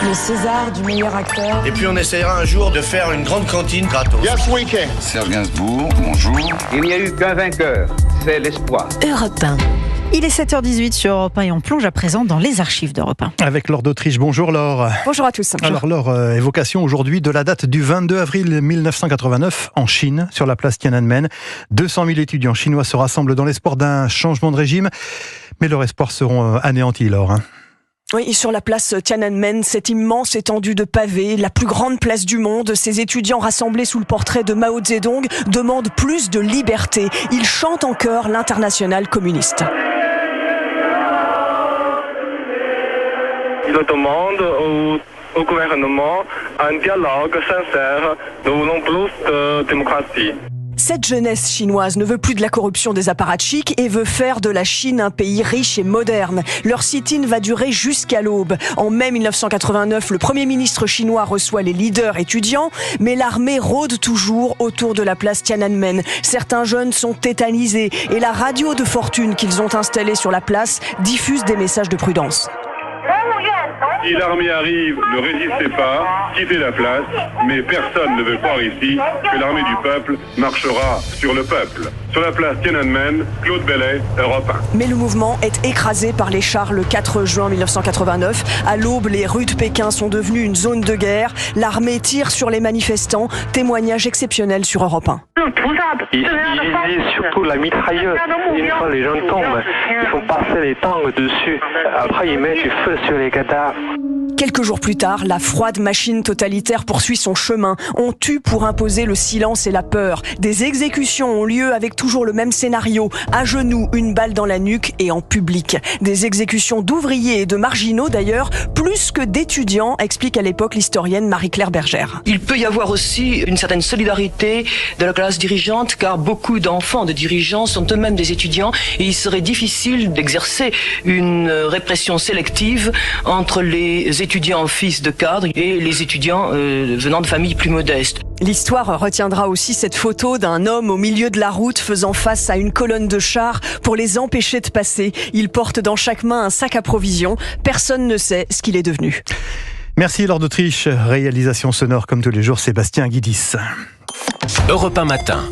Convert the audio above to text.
Le César du meilleur acteur. Et puis on essaiera un jour de faire une grande cantine gratos. Yes, we can. Serge Gainsbourg, bonjour. Il n'y a eu qu'un vainqueur, c'est l'espoir. Europe 1. Il est 7h18 sur Europe 1 et on plonge à présent dans les archives d'Europe 1. Avec Laure d'Autriche. Bonjour Laure. Bonjour à tous. Alors Laure, évocation aujourd'hui de la date du 22 avril 1989 en Chine, sur la place Tiananmen. 200 000 étudiants chinois se rassemblent dans l'espoir d'un changement de régime, mais leurs espoirs seront anéantis, Laure. Oui, sur la place Tiananmen, cette immense étendue de pavés, la plus grande place du monde, ces étudiants rassemblés sous le portrait de Mao Zedong demandent plus de liberté. Ils chantent en chœur l'internationale communiste. Je demande au gouvernement un dialogue sincère. Nous voulons plus de démocratie. Cette jeunesse chinoise ne veut plus de la corruption des apparatchiks et veut faire de la Chine un pays riche et moderne. Leur sit-in va durer jusqu'à l'aube. En mai 1989, le Premier ministre chinois reçoit les leaders étudiants, mais l'armée rôde toujours autour de la place Tiananmen. Certains jeunes sont tétanisés et la radio de fortune qu'ils ont installée sur la place diffuse des messages de prudence. Si l'armée arrive, ne résistez pas, quittez la place, mais personne ne veut croire ici que l'armée du peuple marchera sur le peuple. Sur la place Tiananmen, Claude Bellet, Europe 1. Mais le mouvement est écrasé par les chars le 4 juin 1989. À l'aube, les rues de Pékin sont devenues une zone de guerre. L'armée tire sur les manifestants. Témoignage exceptionnel sur Europe 1. Ils utilisent surtout la mitrailleuse. Une fois les gens tombent, ils font passer les tanks dessus. Après, ils mettent du feu sur les cadavres. Quelques jours plus tard, la froide machine totalitaire poursuit son chemin. On tue pour imposer le silence et la peur. Des exécutions ont lieu avec toujours le même scénario. À genoux, une balle dans la nuque et en public. Des exécutions d'ouvriers et de marginaux d'ailleurs, plus que d'étudiants, explique à l'époque l'historienne Marie-Claire Bergère. Il peut y avoir aussi une certaine solidarité de la classe dirigeante, car beaucoup d'enfants de dirigeants sont eux-mêmes des étudiants et il serait difficile d'exercer une répression sélective entre les étudiants fils de cadres et les étudiants venant de familles plus modestes. L'histoire retiendra aussi cette photo d'un homme au milieu de la route faisant face à une colonne de chars pour les empêcher de passer. Il porte dans chaque main un sac à provisions. Personne ne sait ce qu'il est devenu. Merci Laure d'Autriche. Réalisation sonore comme tous les jours, Sébastien Guidis. Europe 1 matin.